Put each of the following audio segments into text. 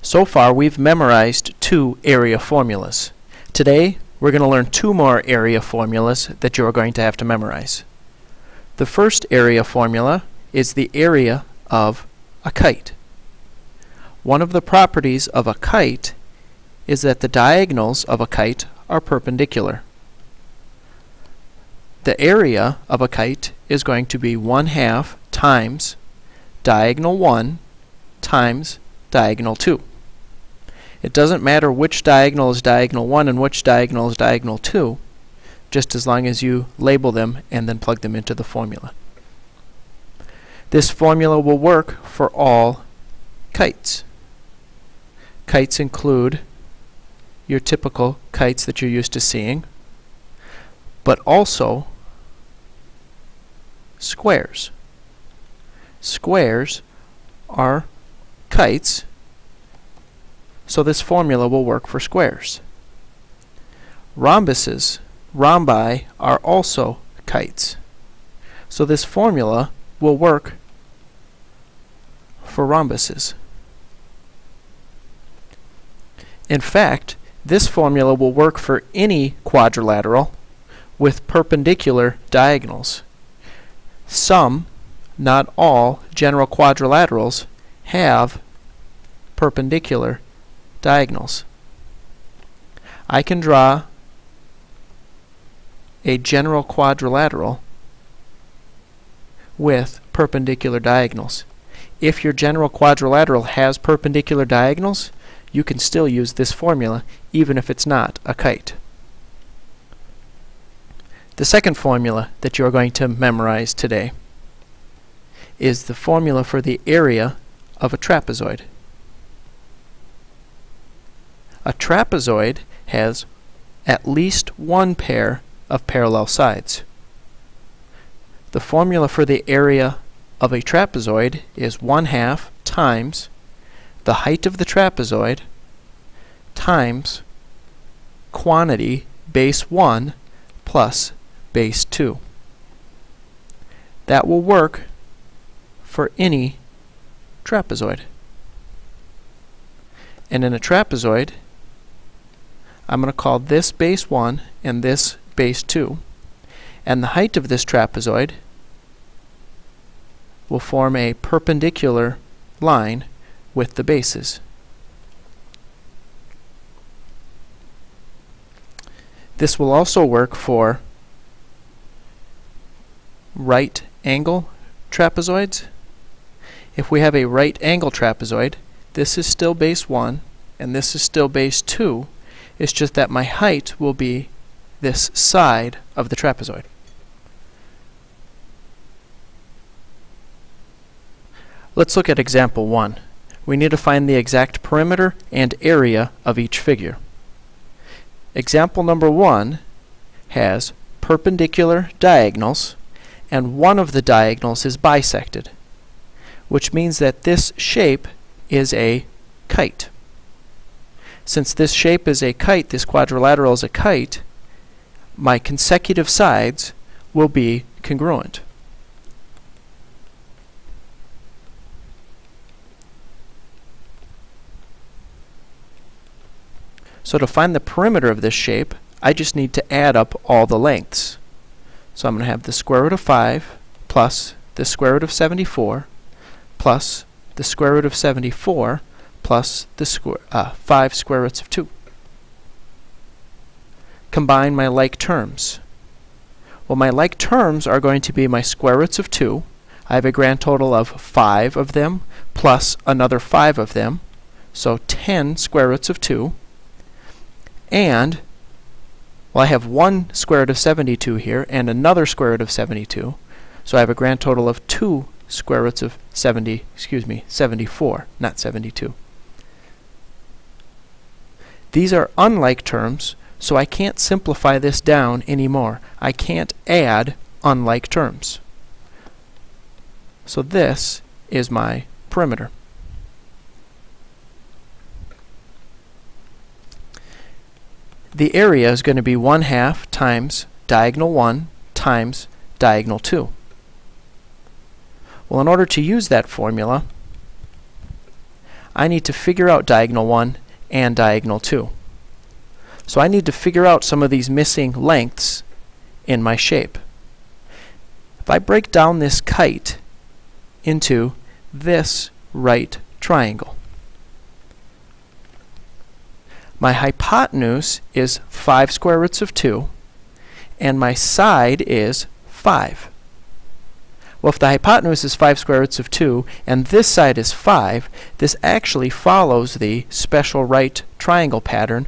So far we've memorized 2 area formulas. Today we're going to learn 2 more area formulas that you're going to have to memorize. The first area formula is the area of a kite. One of the properties of a kite is that the diagonals of a kite are perpendicular. The area of a kite is going to be 1/2 times diagonal 1 times diagonal 2. It doesn't matter which diagonal is diagonal 1 and which diagonal is diagonal 2, just as long as you label them and then plug them into the formula. This formula will work for all kites. Kites include your typical kites that you're used to seeing, but also squares. Squares are kites, so this formula will work for squares. Rhombi are also kites, so this formula will work for rhombuses. In fact, this formula will work for any quadrilateral with perpendicular diagonals. Some, not all, general quadrilaterals have perpendicular diagonals. I can draw a general quadrilateral with perpendicular diagonals. If your general quadrilateral has perpendicular diagonals, you can still use this formula even if it's not a kite. The second formula that you're going to memorize today is the formula for the area of a trapezoid. A trapezoid has at least one pair of parallel sides. The formula for the area of a trapezoid is 1/2 times the height of the trapezoid times quantity base 1 plus base 2. That will work for any trapezoid. And in a trapezoid, I'm going to call this base 1 and this base 2. And the height of this trapezoid will form a perpendicular line with the bases. This will also work for right angle trapezoids. If we have a right angle trapezoid, this is still base 1 and this is still base 2. It's just that my height will be this side of the trapezoid. Let's look at example 1. We need to find the exact perimeter and area of each figure. Example number 1 has perpendicular diagonals, and one of the diagonals is bisected, which means that this shape is a kite. Since this shape is a kite, this quadrilateral is a kite, my consecutive sides will be congruent. So to find the perimeter of this shape, I just need to add up all the lengths. So I'm going to have the square root of 5 plus the square root of 74 plus the square root of 74 plus the 5 square roots of 2. Combine my like terms. Well, my like terms are going to be my square roots of 2. I have a grand total of 5 of them plus another 5 of them, so 10 square roots of 2. And, well, I have one square root of 72 here and another square root of 72, so I have a grand total of 2 square roots of 74, not 72. These are unlike terms, so I can't simplify this down anymore. I can't add unlike terms. So this is my perimeter. The area is going to be 1/2 times diagonal 1 times diagonal 2. Well, in order to use that formula, I need to figure out diagonal 1 and diagonal 2. So I need to figure out some of these missing lengths in my shape. If I break down this kite into this right triangle, my hypotenuse is 5 square roots of 2, and my side is 5. Well, if the hypotenuse is 5 square roots of 2, and this side is 5, this actually follows the special right triangle pattern,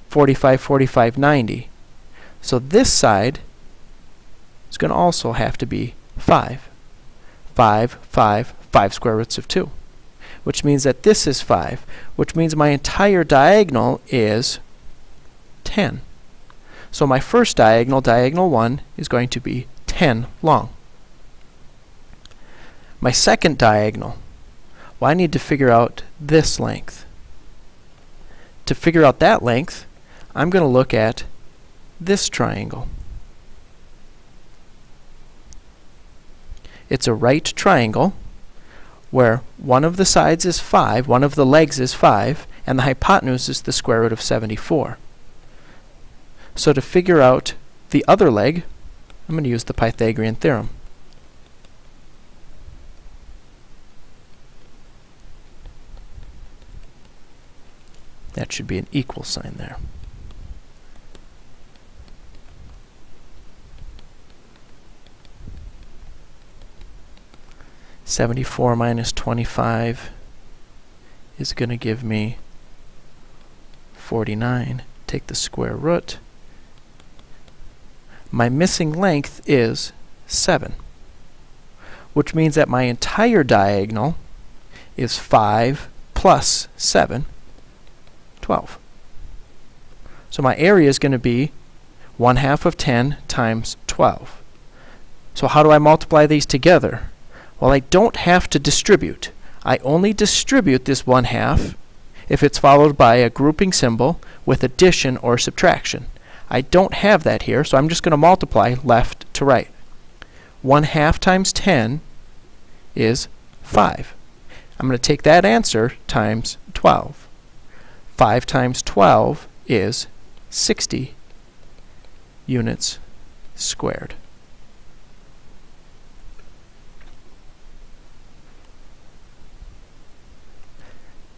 45, 45, 90. So this side is going to also have to be 5. 5, 5, 5 square roots of 2. Which means that this is 5, which means my entire diagonal is 10. So my first diagonal, diagonal 1, is going to be 10 long. My second diagonal, well, I need to figure out this length. To figure out that length, I'm going to look at this triangle. It's a right triangle where one of the sides is 5, one of the legs is 5, and the hypotenuse is the square root of 74. So to figure out the other leg, I'm going to use the Pythagorean theorem. That should be an equal sign there. (74 minus 25 is going to give me 49. Take the square root. My missing length is 7, which means that my entire diagonal is 5 plus 7, 12. So my area is going to be 1/2 of 10 times 12. So how do I multiply these together? Well, I don't have to distribute. I only distribute this 1/2 if it's followed by a grouping symbol with addition or subtraction. I don't have that here, so I'm just going to multiply left to right. 1/2 times 10 is 5. I'm going to take that answer times 12. 5 times 12 is 60 units squared.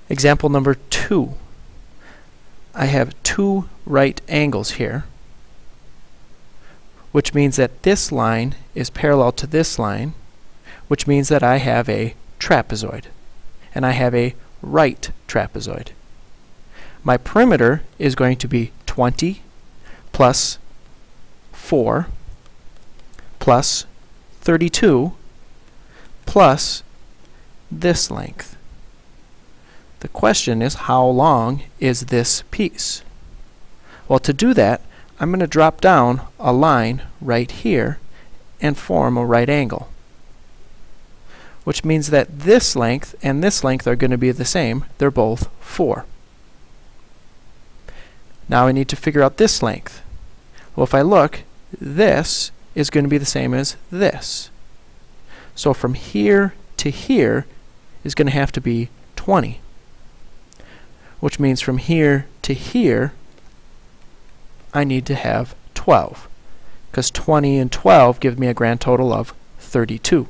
Example number 2. I have 2 right angles here, which means that this line is parallel to this line, which means that I have a trapezoid, and I have a right trapezoid. My perimeter is going to be 20 plus 4 plus 32 plus this length. The question is, how long is this piece? Well, to do that, I'm going to drop down a line right here and form a right angle, which means that this length and this length are going to be the same. They're both 4. Now I need to figure out this length. Well, if I look, this is going to be the same as this. So from here to here is going to have to be 20. Which means from here to here, I need to have 12, because 20 and 12 give me a grand total of 32.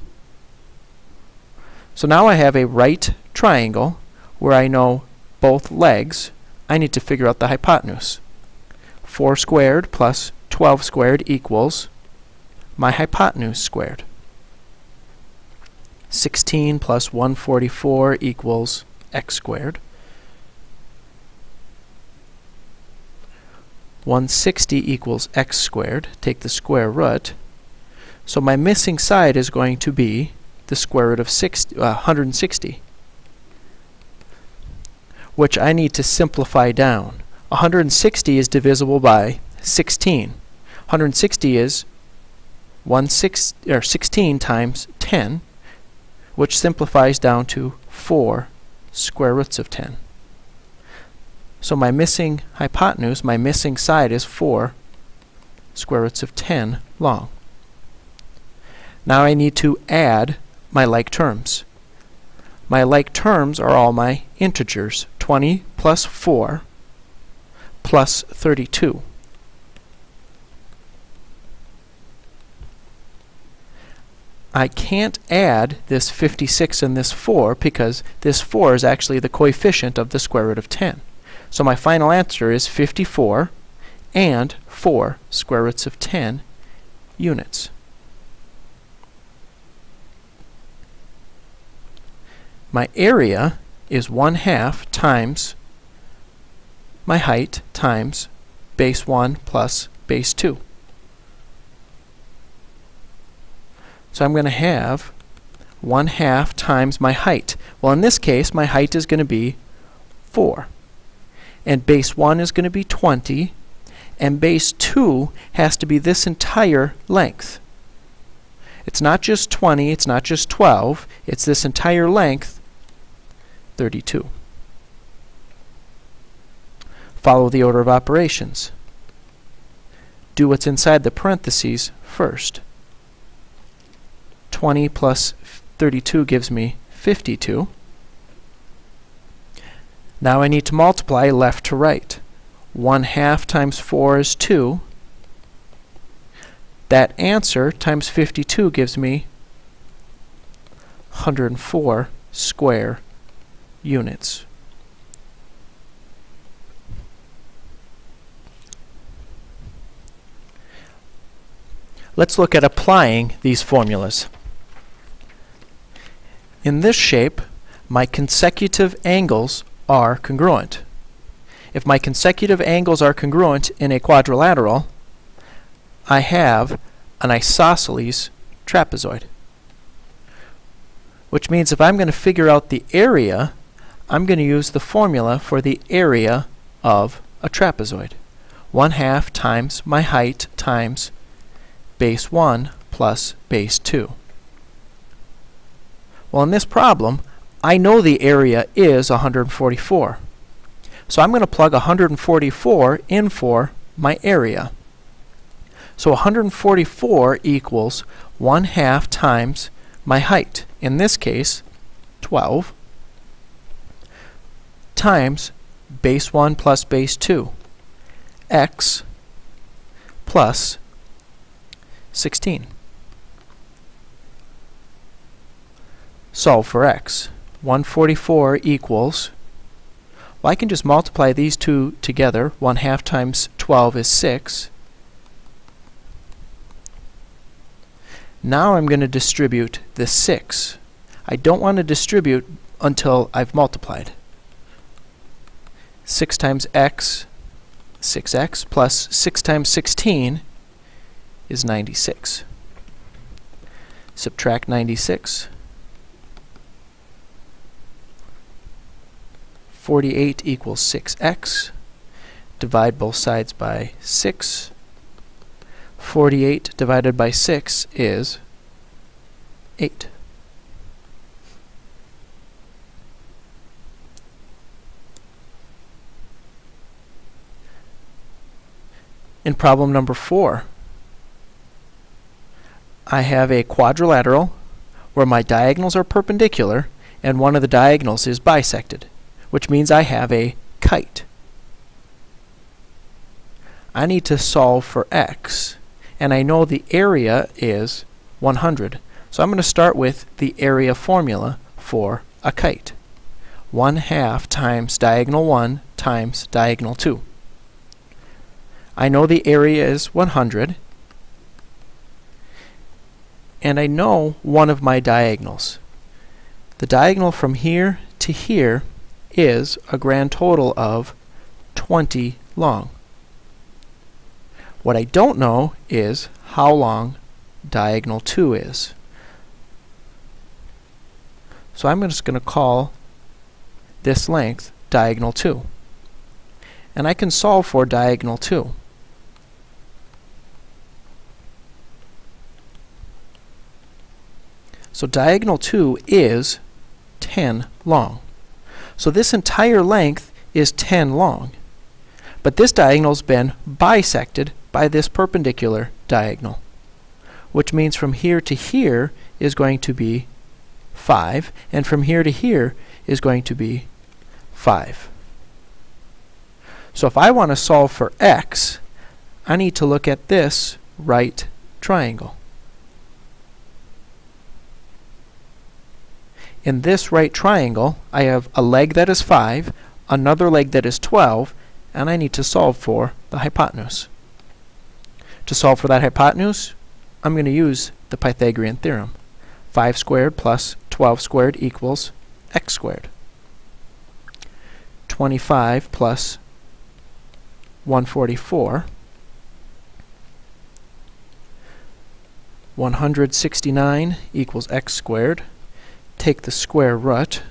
So now I have a right triangle where I know both legs. I need to figure out the hypotenuse. 4 squared plus 12 squared equals my hypotenuse squared. 16 plus 144 equals x squared. 160 equals x squared. Take the square root. So my missing side is going to be the square root of 160, which I need to simplify down. 160 is divisible by 16. 160 is 16 times 10, which simplifies down to 4 square roots of 10. So my missing hypotenuse, my missing side, is 4 square roots of 10 long. Now I need to add my like terms. My like terms are all my integers, 20 plus 4 plus 32. I can't add this 56 and this 4 because this 4 is actually the coefficient of the square root of 10. So my final answer is 54 and 4 square roots of 10 units. My area is 1/2 times my height times base 1 plus base 2. So I'm going to have 1/2 times my height. Well, in this case, my height is going to be 4. And base 1 is going to be 20. And base 2 has to be this entire length. It's not just 20, it's not just 12, it's this entire length, 32. Follow the order of operations. Do what's inside the parentheses first. 20 plus 32 gives me 52. Now I need to multiply left to right. 1/2 times 4 is 2. That answer times 52 gives me 104 square units. Let's look at applying these formulas. In this shape, my consecutive angles are congruent. If my consecutive angles are congruent in a quadrilateral, I have an isosceles trapezoid. Which means if I'm going to figure out the area, I'm going to use the formula for the area of a trapezoid. 1/2 times my height times base 1 plus base 2. Well, in this problem, I know the area is 144. So I'm going to plug 144 in for my area. So 144 equals 1/2 times my height, in this case 12, times base 1 plus base 2, x plus 16. Solve for x. 144 equals, well, I can just multiply these two together. 1/2 times 12 is 6. Now I'm going to distribute the 6. I don't want to distribute until I've multiplied. 6 times x, 6x, plus 6 times 16 is 96. Subtract 96. 48 equals 6x. Divide both sides by 6. 48 divided by 6 is 8. In problem number 4, I have a quadrilateral where my diagonals are perpendicular and one of the diagonals is bisected, which means I have a kite. I need to solve for x, and I know the area is 100. So I'm going to start with the area formula for a kite. 1/2 times diagonal 1 times diagonal 2. I know the area is 100, and I know one of my diagonals. The diagonal from here to here is a grand total of 20 long. What I don't know is how long diagonal 2 is. So I'm just going to call this length diagonal 2. And I can solve for diagonal 2. So diagonal 2 is 10 long. So this entire length is 10 long. But this diagonal's been bisected by this perpendicular diagonal, which means from here to here is going to be 5, and from here to here is going to be 5. So if I want to solve for x, I need to look at this right triangle. In this right triangle, I have a leg that is 5, another leg that is 12, and I need to solve for the hypotenuse. To solve for that hypotenuse, I'm going to use the Pythagorean theorem. 5 squared plus 12 squared equals x squared. 25 plus 144. 169 equals x squared. Take the square root.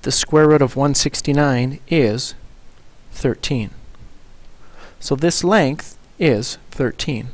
The square root of 169 is 13. So this length is 13.